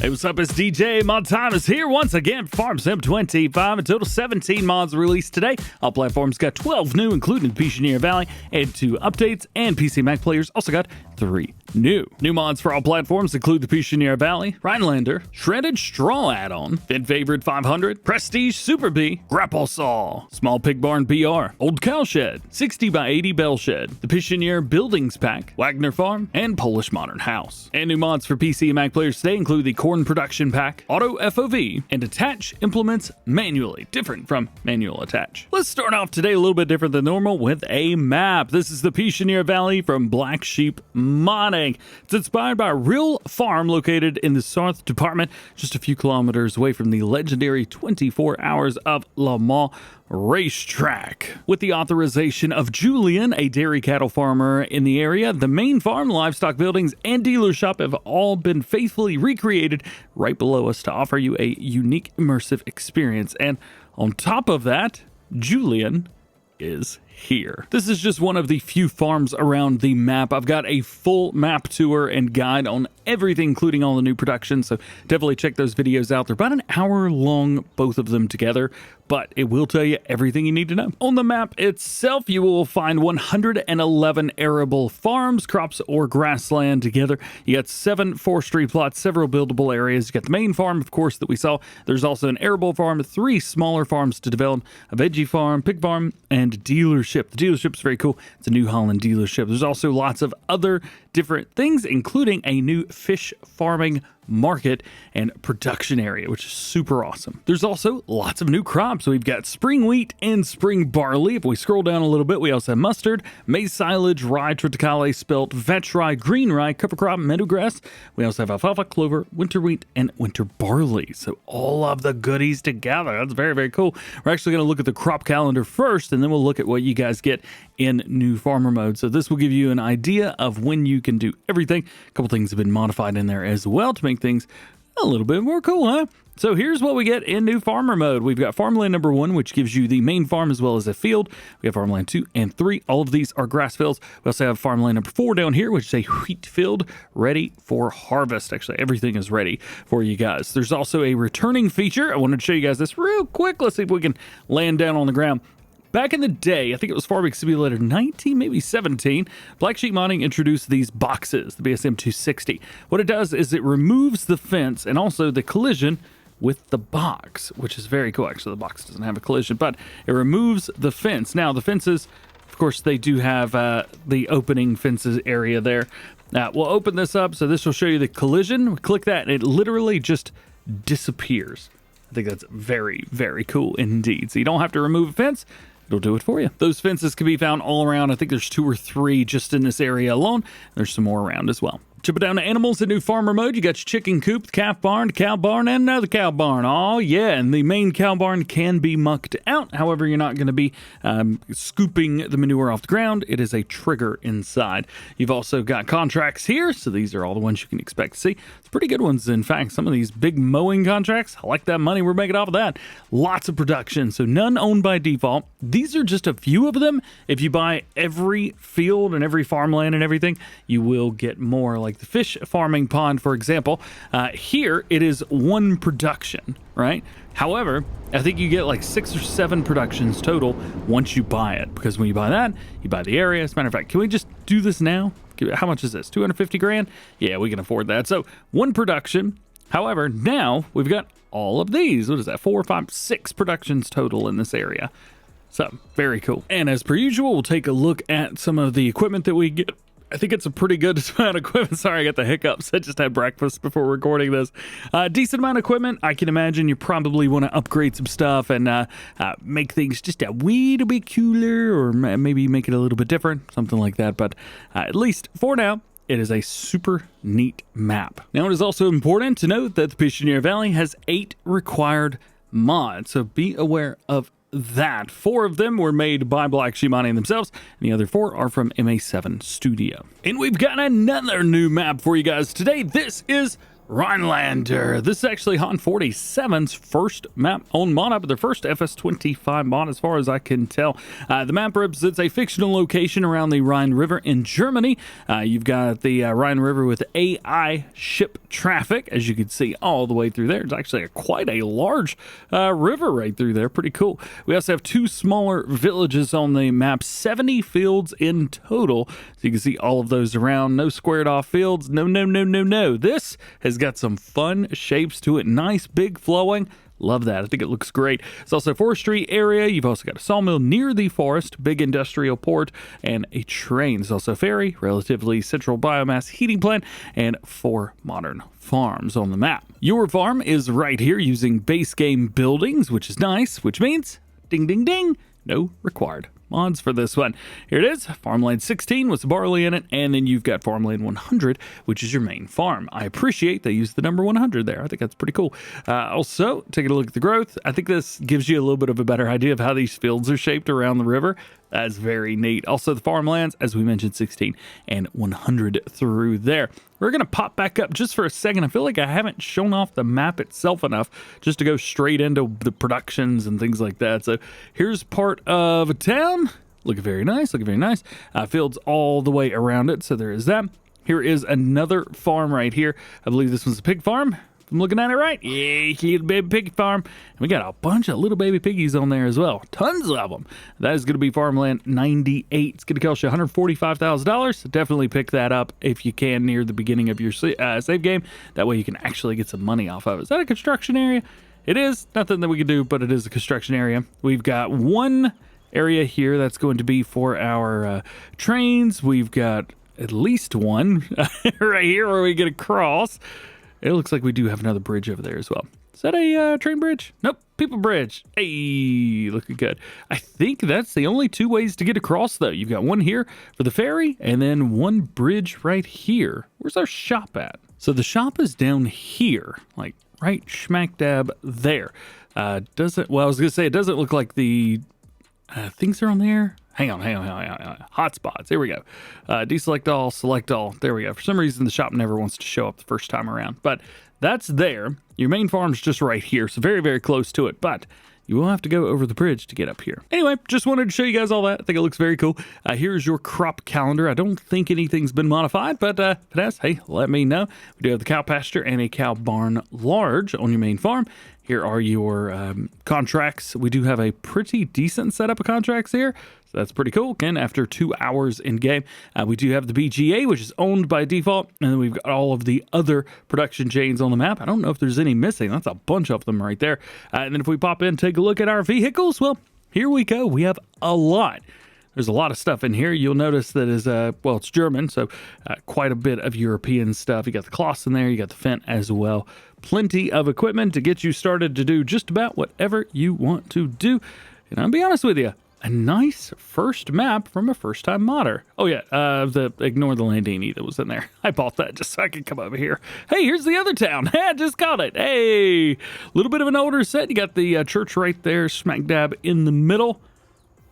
Hey, what's up? It's DJ. Mod Time is here once again. Farm Sim 25, a total 17 mods released today. All platforms got 12 new, including Pichonnière Valley, and 2 updates, and PC Mac players also got 3 new. New mods for all platforms include the Pichonnière Valley, Rheinländer, Shredded Straw Add-on, Fendt Favorit 500, Prestige Super B, GrappleSaw, Small Pig Barn BR, Old Cow Shed, 60 by 80 Bell Shed, the Pichonnière Buildings Pack, Wagner Farm, and Polish Modern House. And new mods for PC and Mac players today include the Corn Production Pack, AutoFOV, and Attach Implements Manually, different from Manual Attach. Let's start off today a little bit different than normal with a map. This is the Pichonnière Valley from Black Sheep Modding. It's inspired by a real farm located in the South Department, just a few kilometers away from the legendary 24 Hours of Le Mans racetrack. With the authorization of Julian, a dairy cattle farmer in the area, the main farm, livestock buildings, and dealer shop have all been faithfully recreated right below us to offer you a unique immersive experience. And on top of that, Julian is here. This is just one of the few farms around the map. I've got a full map tour and guide on everything, including all the new production, so definitely check those videos out. They're about an hour long, both of them together, but it will tell you everything you need to know. On the map itself, you will find 111 arable farms, crops, or grassland together. You got 7 forestry plots, several buildable areas. You got the main farm, of course, that we saw. There's also an arable farm, 3 smaller farms to develop, a veggie farm, pig farm, and dealership. The dealership's very cool. It's a New Holland dealership. There's also lots of other different things, including a new fish farming market and production area, which is super awesome. There's also lots of new crops. We've got spring wheat and spring barley. If we scroll down a little bit, we also have mustard, maize silage, rye, triticale, spelt, vetch rye, green rye, cover crop, meadowgrass. We also have alfalfa, clover, winter wheat, and winter barley. So all of the goodies together. That's very, very cool. We're actually going to look at the crop calendar first, and then we'll look at what you guys get in new farmer mode. So this will give you an idea of when you can do everything. A couple things have been modified in there as well to make things a little bit more cool, huh? So here's what we get in new farmer mode. We've got farmland number 1, which gives you the main farm as well as a field. We have farmland 2 and 3. All of these are grass fields. We also have farmland number 4 down here, which is a wheat field ready for harvest. Actually, everything is ready for you guys. There's also a returning feature. I wanted to show you guys this real quick. Let's see if we can land down on the ground. Back in the day, I think it was Farming Simulator 19, maybe 17, Black Sheep Modding introduced these boxes, the BSM 260. What it does is it removes the fence and also the collision with the box, which is very cool. Actually, the box doesn't have a collision, but it removes the fence. Now, the fences, of course, they do have the opening fences area there. We'll open this up, so this will show you the collision. We click that, and it literally just disappears. I think that's very, very cool indeed. So you don't have to remove a fence. It'll do it for you. Those fences can be found all around. I think there's 2 or 3 just in this area alone. There's some more around as well. Jumping down to animals in new farmer mode, you got your chicken coop, the calf barn, the cow barn, and another cow barn. Oh yeah, and the main cow barn can be mucked out. However, you're not going to be scooping the manure off the ground. It is a trigger inside. You've also got contracts here, so these are all the ones you can expect to see. It's pretty good ones, in fact. Some of these big mowing contracts, I like that money we're making off of that. Lots of production, so none owned by default. These are just a few of them. If you buy every field and every farmland and everything, you will get more. Like the fish farming pond, for example, here it is 1 production, right? However, I think you get like 6 or 7 productions total once you buy it, because when you buy that, you buy the area. As a matter of fact, can we just do this now? How much is this? 250 grand? Yeah, we can afford that. So 1 production. However, now we've got all of these. What is that? 4, 5, 6 productions total in this area. So very cool. And as per usual, we'll take a look at some of the equipment that we get. I think it's a pretty good amount of equipment. Sorry, I got the hiccups. I just had breakfast before recording this. Decent amount of equipment. I can imagine you probably want to upgrade some stuff and make things just a wee bit cooler, or maybe make it a little bit different, something like that. But at least for now, it is a super neat map. Now, it is also important to note that the Pichonnière Valley has 8 required mods, so be aware of that. 4 of them were made by Black Sheep Modding themselves, and the other 4 are from MA7 Studio. And we've got another new map for you guys today. This is Rheinländer. This is actually Han 47's first map on mod, but their first FS25 mod as far as I can tell. The map represents a fictional location around the Rhine River in Germany. You've got the Rhine River with AI ship traffic, as you can see all the way through there. It's actually quite a large river right through there. Pretty cool. We also have two smaller villages on the map, 70 fields in total. So you can see all of those around. No squared off fields. No. This has got some fun shapes to it. Nice, big, flowing. Love that. I think it looks great. It's also a forestry area. You've also got a sawmill near the forest, big industrial port, and a train. There's also a ferry, relatively central biomass heating plant, and 4 modern farms on the map. Your farm is right here using base game buildings, which is nice, which means ding, ding, ding, no required mods for this one. Here it is, Farmland 16 with some barley in it, and then you've got Farmland 100, which is your main farm. I appreciate they used the number 100 there. I think that's pretty cool. Also, taking a look at the growth, I think this gives you a little bit of a better idea of how these fields are shaped around the river. That's very neat. Also, the farmlands, as we mentioned, 16 and 100 through there. We're going to pop back up just for a second. I feel like I haven't shown off the map itself enough just to go straight into the productions and things like that. So here's part of a town. Looking very nice, looking very nice. Fields all the way around it, so there is that. Here is another farm right here. I believe this one's a pig farm. I'm looking at it right. Yeah, cute baby pig farm. And we got a bunch of little baby piggies on there as well. Tons of them. That is going to be Farmland 98. It's going to cost you $145,000. Definitely pick that up if you can near the beginning of your save game. That way you can actually get some money off of it. Is that a construction area? It is. Nothing that we can do, but it is a construction area. We've got one area here that's going to be for our trains. We've got at least one right here where we get across. It looks like we do have another bridge over there as well. Is that a train bridge? Nope, people bridge. Hey, looking good. I think that's the only 2 ways to get across, though. You've got one here for the ferry and then one bridge right here. Where's our shop at? So the shop is down here, like right smack dab there. Well, I was going to say, it doesn't look like the things are on there. Hang on. Hotspots. Here we go. Deselect all, select all. There we go. For some reason, the shop never wants to show up the first time around, but that's there. Your main farm's just right here, so very, very close to it, but you will have to go over the bridge to get up here. Anyway, just wanted to show you guys all that. I think it looks very cool. Here's your crop calendar. I don't think anything's been modified, but if it has, hey, let me know. We do have the cow pasture and a cow barn large on your main farm. Here are your contracts. We do have a pretty decent setup of contracts here. So that's pretty cool. Again, after 2 hours in game, we do have the BGA, which is owned by default. And then we've got all of the other production chains on the map. I don't know if there's any missing. That's a bunch of them right there. And then if we pop in, take a look at our vehicles. Well, here we go. We have a lot. There's a lot of stuff in here. You'll notice that is, well, it's German, so quite a bit of European stuff. You got the Kloss in there. You got the Fendt as well. Plenty of equipment to get you started to do just about whatever you want to do. And I'll be honest with you, a nice first map from a first-time modder. Oh, yeah, ignore the Landini that was in there. I bought that just so I could come over here. Hey, here's the other town. I just got it. Hey, a little bit of an older set. You got the church right there, smack dab in the middle.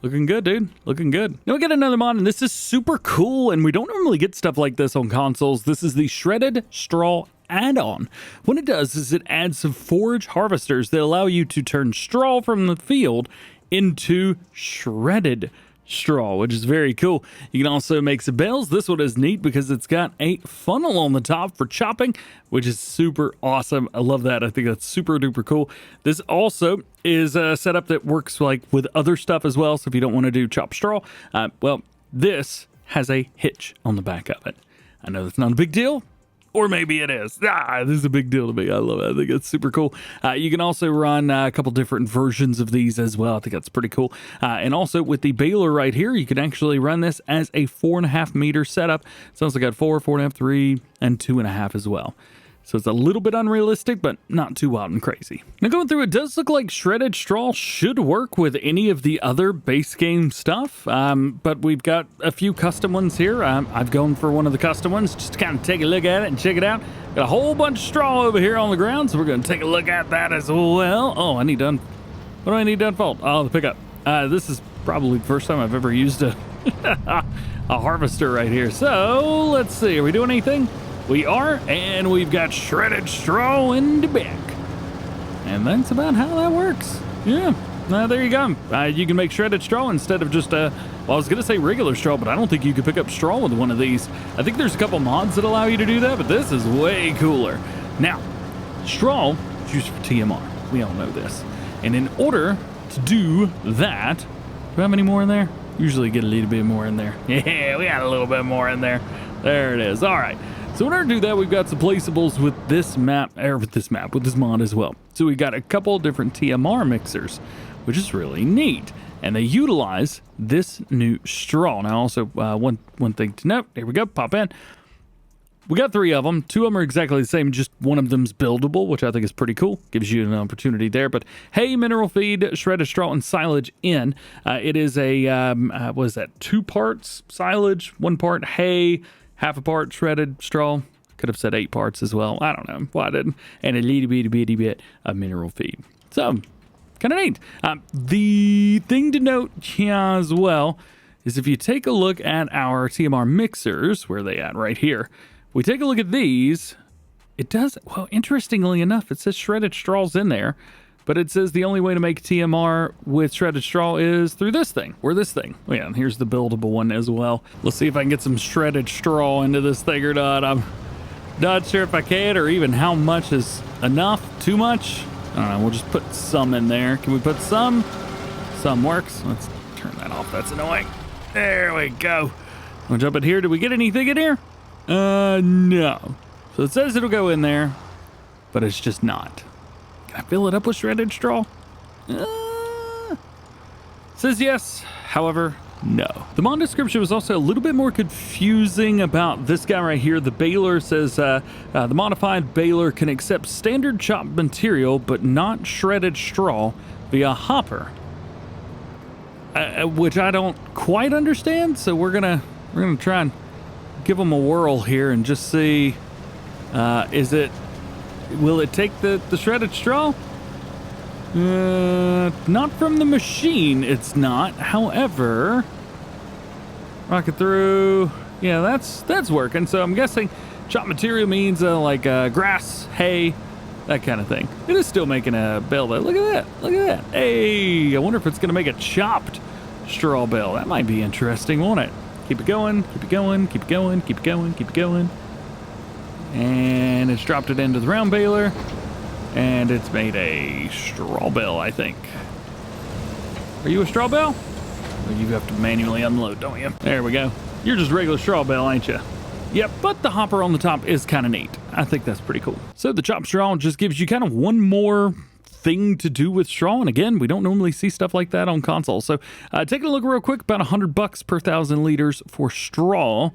Looking good, dude. Looking good. Now we got another mod, and this is super cool, and we don't normally get stuff like this on consoles. This is the Shredded Straw Add-on. What it does is it adds some forage harvesters that allow you to turn straw from the field into shredded straw, which is very cool. You can also make some bales. This one is neat because it's got a funnel on the top for chopping, which is super awesome. I love that. I think that's super duper cool. This also is a setup that works like with other stuff as well. So if you don't want to do chop straw, well, this has a hitch on the back of it. I know that's not a big deal. Or maybe it is. This is a big deal to me. I love it. I think it's super cool. You can also run a couple different versions of these as well. I think that's pretty cool. And also with the baler right here, you can actually run this as a 4.5 meter setup. Sounds like I got 4, 4.5, 3, and 2.5 as well. So it's a little bit unrealistic, but not too wild and crazy. Now going through, it does look like shredded straw should work with any of the other base game stuff, but we've got a few custom ones here. I've gone for one of the custom ones just to kind of take a look at it and check it out. Got a whole bunch of straw over here on the ground, so we're going to take a look at that as well. Oh, what do I need to unfold? Oh, the pickup. This is probably the first time I've ever used a harvester right here. So let's see, are we doing anything? We are, and we've got shredded straw in the back. And that's about how that works. Yeah, there you go. You can make shredded straw instead of just, well, I was going to say regular straw, but I don't think you could pick up straw with one of these. I think there's a couple mods that allow you to do that, but this is way cooler. Now, straw is used for TMR. We all know this. And in order to do that, do we have any more in there? Usually get a little bit more in there. Yeah, we got a little bit more in there. There it is. All right. So in order to do that, we've got some placeables with this mod as well. So we've got a couple different TMR mixers, which is really neat. And they utilize this new straw. Now also, one thing to note, there we go, pop in. We got 3 of them. 2 of them are exactly the same, just one of them's buildable, which I think is pretty cool. Gives you an opportunity there. But hay, mineral feed, shredded straw, and silage in. It is a, what is that, 2 parts silage, 1 part hay, half a part shredded straw. Could have said 8 parts as well. I don't know why I didn't. And a little bitty bit of mineral feed. So, kind of neat. The thing to note here as well is if you take a look at our TMR mixers, where are they at? Right here. We take a look at these. It does, well, interestingly enough, it says shredded straw's in there. But it says the only way to make TMR with shredded straw is through this thing, or this thing. Oh yeah, and here's the buildable one as well. Let's see if I can get some shredded straw into this thing or not. I'm not sure if I can, or even how much is enough, too much. I don't know, we'll just put some in there. Can we put some? Some works. Let's turn that off, that's annoying. There we go. Wanna jump in here? Did we get anything in here? No. So it says it'll go in there, but it's just not. Can I fill it up with shredded straw? Says yes, however, no. The mod description was also a little bit more confusing about this guy right here. The baler says the modified baler can accept standard chopped material, but not shredded straw via hopper, which I don't quite understand. So we're gonna try and give them a whirl here and just see, will it take the shredded straw? Not from the machine, it's not. However, rock it through. Yeah, that's working. So I'm guessing chopped material means like grass, hay, that kind of thing. It is still making a bale though. Look at that. Look at that. Hey, I wonder if it's going to make a chopped straw bale. That might be interesting, won't it? Keep it going, keep it going, keep it going, keep it going, keep it going. And it's dropped it into the round baler. And it's made a straw bale, I think. Are you a straw bale? Or you have to manually unload, don't you? There we go. You're just regular straw bale, ain't you? Yep, but the hopper on the top is kind of neat. I think that's pretty cool. So the chopped straw just gives you kind of one more thing to do with straw, and again, we don't normally see stuff like that on consoles. So taking a look real quick, about $100 per 1,000 liters for straw.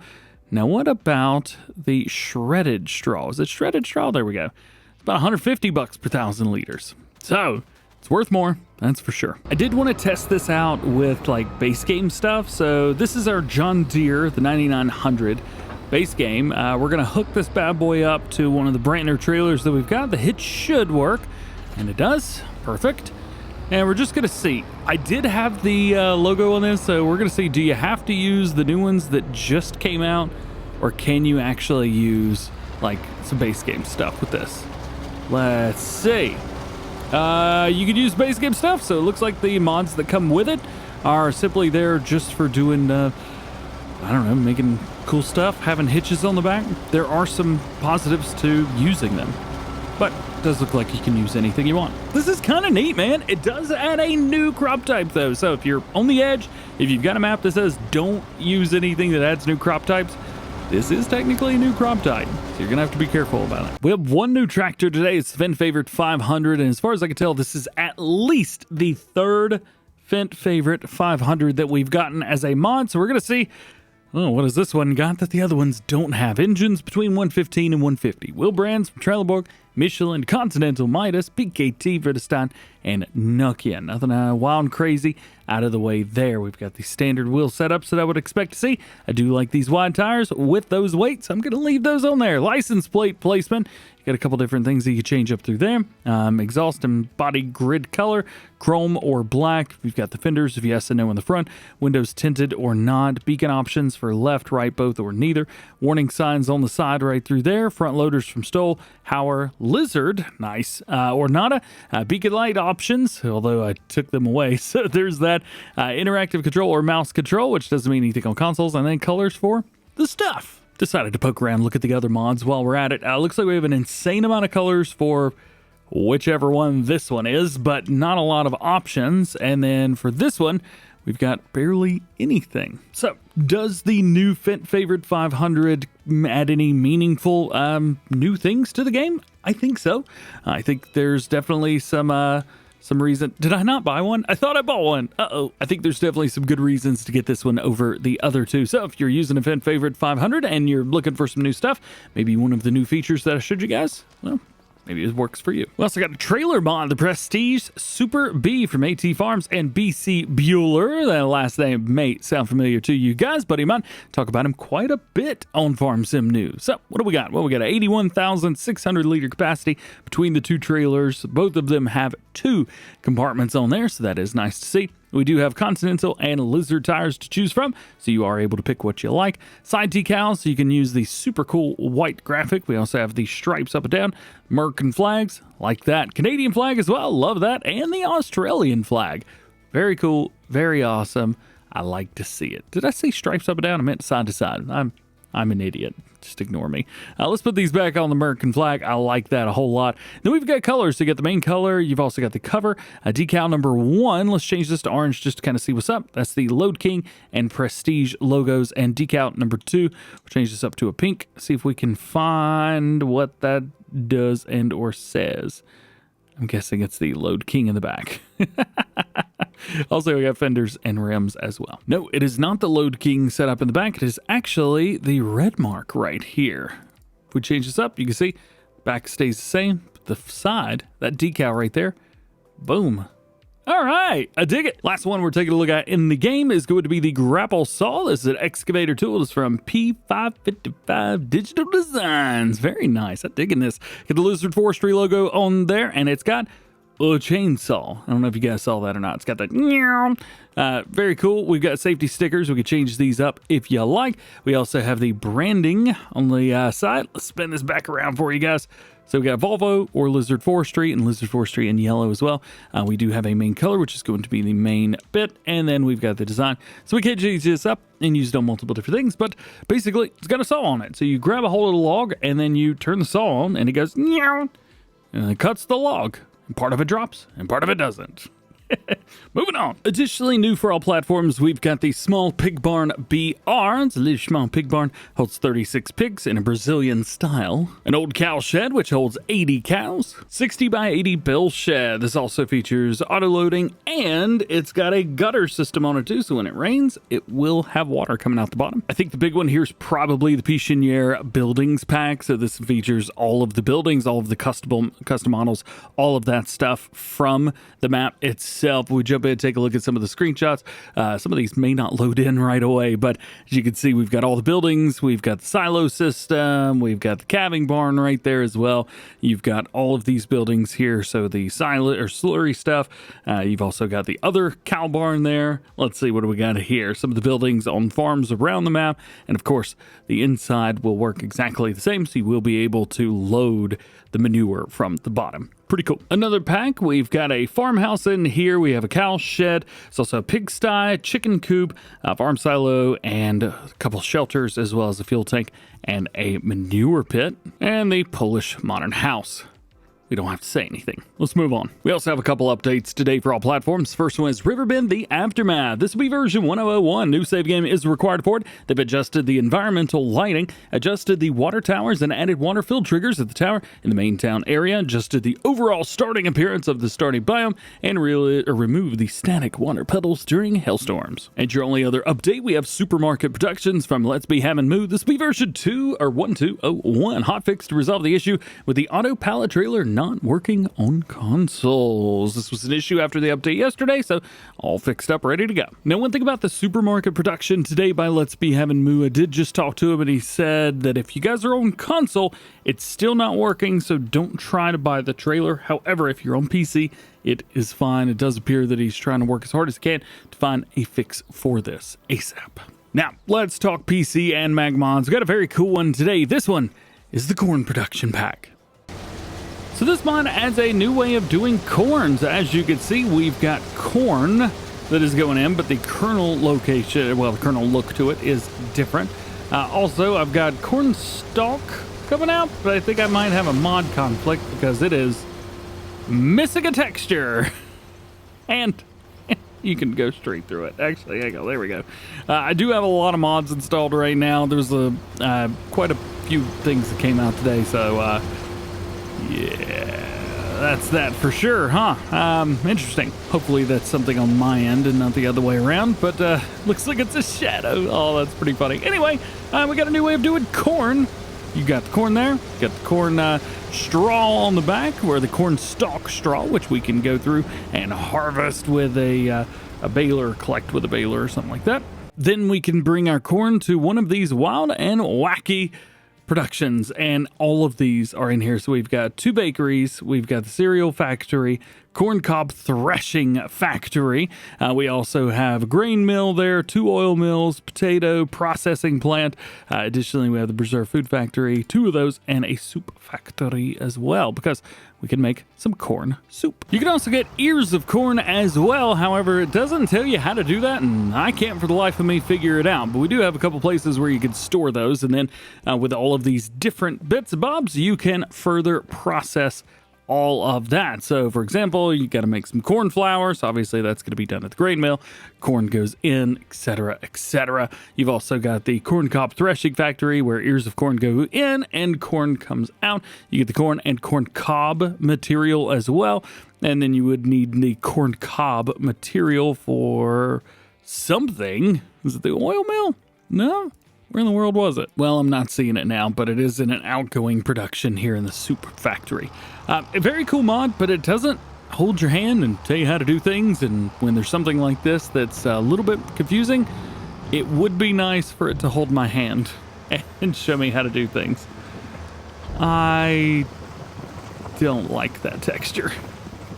Now what about the shredded straw? Is it shredded straw? There we go. It's about $150 per 1,000 liters. So it's worth more, that's for sure. I did want to test this out with like base game stuff. So this is our John Deere, the 9900 base game. We're gonna hook this bad boy up to one of the brand new trailers that we've got. The hitch should work. And it does. Perfect. And we're just going to see. I did have the logo on this, so we're going to see, do you have to use the new ones that just came out, or can you actually use like some base game stuff with this? Let's see. You could use base game stuff, so it looks like the mods that come with it are simply there just for doing, I don't know, making cool stuff, having hitches on the back. There are some positives to using them, but it does look like you can use anything you want. This is kind of neat, man. It does add a new crop type though. So if you're on the edge, if you've got a map that says don't use anything that adds new crop types, this is technically a new crop type. So you're gonna have to be careful about it. We have one new tractor today. It's the Fendt Favorit 500. And as far as I can tell, this is at least the 3rd Fendt Favorit 500 that we've gotten as a mod. So we're gonna see, oh, what has this one got that the other ones don't have? Engines between 115 and 150. Wheel brands from Trelleborg, Michelin, Continental, Midas, PKT, Vredestein, and nuck in. Nothing wild and crazy out of the way there. We've got the standard wheel setups that I would expect to see. I do like these wide tires with those weights. I'm going to leave those on there. License plate placement. You got a couple different things that you change up through there. Exhaust and body grid color, chrome or black. We've got the fenders, if yes and no in the front. Windows tinted or not. Beacon options for left, right, both, or neither. Warning signs on the side right through there. Front loaders from Stoll, Hauer, Lizard, nice, or Nada. Beacon light options, although I took them away. So there's that. Interactive control or mouse control, which doesn't mean anything on consoles. And then colors for the stuff. Decided to poke around, look at the other mods while we're at it. Looks like we have an insane amount of colors for whichever one this one is, but not a lot of options. And then for this one, we've got barely anything. So does the new Fendt Favorit 500 add any meaningful new things to the game? I think so. I think there's definitely some reason. Did I not buy one? I thought I bought one. I think there's definitely some good reasons to get this one over the other two. So if you're using a Fendt Favorit 500 and you're looking for some new stuff, maybe one of the new features that I showed you guys, well, maybe it works for you. We also got a trailer mod, the Prestige Super B from AT Farms and BC Bueller. That last name may sound familiar to you guys, buddy of mine. Talk about him quite a bit on Farm Sim News. So what do we got? Well, we got an 81,600 liter capacity between the two trailers. Both of them have 2 compartments on there, so that is nice to see. We do have Continental and Lizard tires to choose from, so you are able to pick what you like. Side decals, so you can use the super cool white graphic. We also have the stripes up and down. American flags, like that. Canadian flag as well, love that. And the Australian flag. Very cool, very awesome. I like to see it. Did I say stripes up and down? I meant side to side. I'm an idiot. Just ignore me. Let's put these back on the American flag. I like that a whole lot. Then we've got colors. So you got the main color. You've also got the cover. Decal number 1. Let's change this to orange just to kind of see what's up. That's the Load King and Prestige logos. And decal number 2. We'll change this up to a pink. See if we can find what that does and or says. I'm guessing it's the Load King in the back. Also, we got fenders and rims as well. No, it is not the Load King set up in the back. It is actually the red mark right here. If we change this up, you can see back stays the same. But the side, that decal right there, boom. All right, I dig it. Last one we're taking a look at in the game is going to be the GrappleSaw. This is an excavator tool. It's from P555 Digital Designs. Very nice. I'm digging this. Get the Lizard Forestry logo on there, and it's got a chainsaw. I don't know if you guys saw that or not. It's got the very cool. We've got safety stickers. We can change these up if you like. We also have the branding on the side. Let's spin this back around for you guys. So we got Volvo or Lizard Forestry, and Lizard Forestry in yellow as well. We do have a main color, which is going to be the main bit, and then we've got the design. So we can change this up and use it on multiple different things, but basically it's got a saw on it. So you grab a whole little log, and then you turn the saw on, and it goes, and it cuts the log. And part of it drops, and part of it doesn't. Moving on. Additionally, new for all platforms, we've got the Small Pig Barn BR. It's a little small pig barn, holds 36 pigs in a Brazilian style. An old cow shed, which holds 80 cows. 60 by 80 bale shed. This also features auto loading, and it's got a gutter system on it too, so when it rains, it will have water coming out the bottom. I think the big one here is probably the Pichonnière buildings pack. So this features all of the buildings, all of the custom models, all of that stuff from the map itself. We jump in and take a look at some of the screenshots. Some of these may not load in right away, but as you can see, we've got all the buildings. We've got the silo system. We've got the calving barn right there as well. You've got all of these buildings here. So the silo or slurry stuff. You've also got the other cow barn there. Let's see, what do we got here? Some of the buildings on farms around the map. And of course, the inside will work exactly the same. So you will be able to load the manure from the bottom. Pretty cool. Another pack, we've got a farmhouse in here. We have a cow shed. It's also a pigsty, chicken coop, a farm silo, and a couple shelters, as well as a fuel tank and a manure pit, and the Polish modern house. We don't have to say anything. Let's move on. We also have a couple updates today for all platforms. First one is Riverbend The Aftermath. This will be version 1001. New save game is required for it. They've adjusted the environmental lighting, adjusted the water towers, and added water fill triggers at the tower in the main town area, adjusted the overall starting appearance of the starting biome, and removed the static water puddles during hailstorms. And your only other update, we have Supermarket Productions from Let's Be Ham and Moo. This will be version 1201. Hotfix to resolve the issue with the auto pallet trailer not not working on consoles. This was an issue after the update yesterday, so all fixed up, ready to go. Now, one thing about the supermarket production today by Let's Be Having Moo, I did just talk to him, and he said that if you guys are on console, it's still not working, so don't try to buy the trailer. However, if you're on PC, it is fine. It does appear that he's trying to work as hard as he can to find a fix for this ASAP. Now, let's talk PC and Mac mods. We've got a very cool one today. This one is the corn production pack. So this mod adds a new way of doing corns. As you can see, we've got corn that is going in, but the kernel location, well, the kernel look to it is different. Also, I've got corn stalk coming out, but I think I might have a mod conflict because it is missing a texture. And you can go straight through it. Actually, hang on, there we go. I do have a lot of mods installed right now. There's quite a few things that came out today, so yeah, that's that for sure, huh? Interesting. Hopefully that's something on my end and not the other way around, but looks like it's a shadow. Oh, that's pretty funny. Anyway, we got a new way of doing corn. You got the corn there. You got the corn straw on the back, or the corn stalk straw, which we can go through and harvest with a baler, collect with a baler or something like that. Then we can bring our corn to one of these wild and wacky productions, and all of these are in here. So we've got 2 bakeries, we've got the cereal factory, corn cob threshing factory. We also have a grain mill there, 2 oil mills, potato processing plant. Additionally, we have the preserved food factory, 2 of those, and a soup factory as well, because we can make some corn soup. You can also get ears of corn as well. However, it doesn't tell you how to do that, and I can't for the life of me figure it out. But we do have a couple places where you can store those, and then with all of these different bits and bobs, you can further process all of that. So for example, you got to make some corn flour, so obviously that's going to be done at the grain mill. Corn goes in, etc., etc. You've also got the corn cob threshing factory where ears of corn go in and corn comes out. You get the corn and corn cob material as well, and then you would need the corn cob material for something. Is it the oil mill? No? Where in the world was it? Well, I'm not seeing it now, but it is in an outgoing production here in the soup factory. A very cool mod, but it doesn't hold your hand and tell you how to do things. And when there's something like this that's a little bit confusing, it would be nice for it to hold my hand and show me how to do things. I don't like that texture.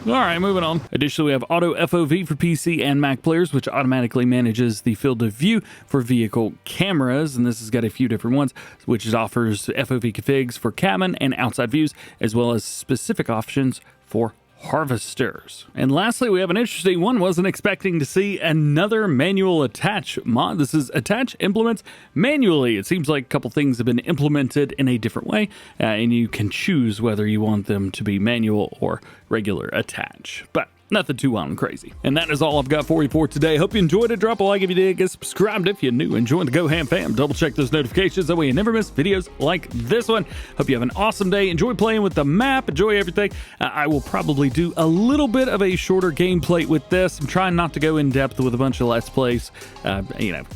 All right, moving on. Additionally, we have AutoFOV for PC and Mac players, which automatically manages the field of view for vehicle cameras. And this has got a few different ones, which offers FOV configs for cabin and outside views, as well as specific options for harvesters. And lastly, we have an interesting one. Wasn't expecting to see another manual attach mod. This is attach implements manually. It seems like a couple things have been implemented in a different way, and you can choose whether you want them to be manual or regular attach. But nothing too wild and crazy. And that is all I've got for you for today. Hope you enjoyed it. Drop a like if you did. Get subscribed if you're new and join the GoHam fam. Double check those notifications. That way you never miss videos like this one. Hope you have an awesome day. Enjoy playing with the map. Enjoy everything. I will probably do a little bit of a shorter gameplay with this. I'm trying not to go in depth with a bunch of Let's Plays. 4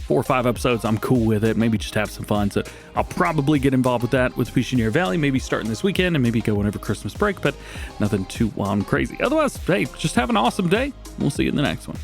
or 5 episodes. I'm cool with it. Maybe just have some fun. So I'll probably get involved with that with Pichonnière Valley. Maybe starting this weekend and maybe go whenever Christmas break, but nothing too wild and crazy. Otherwise, hey, just have an awesome day. We'll see you in the next one.